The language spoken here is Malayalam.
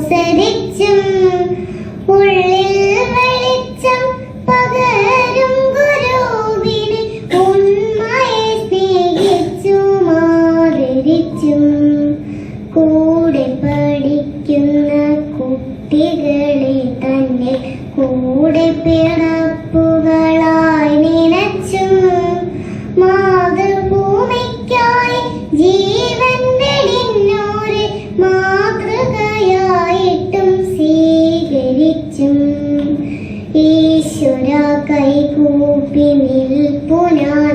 അനുസരിച്ചും ഉള്ളിൽ വെളിച്ചം പകരും ഗുരുവിനെ ഉണ്മയെ സ്നേഹിച്ചും ആദരിച്ചും കൂടെ പഠിക്കുന്ന കുട്ടികളെ തന്നെ കൂടെ പിറപ്പുകളായി നനച്ചും മാതൃഭൂമിക്കായി ജീവൻ വെടിഞ്ഞോരെ മാതൃകയായിട്ടും സ്വീകരിച്ചും ഈശ്വര കൈകൂപ്പി നിൽപ്പു ഞാൻ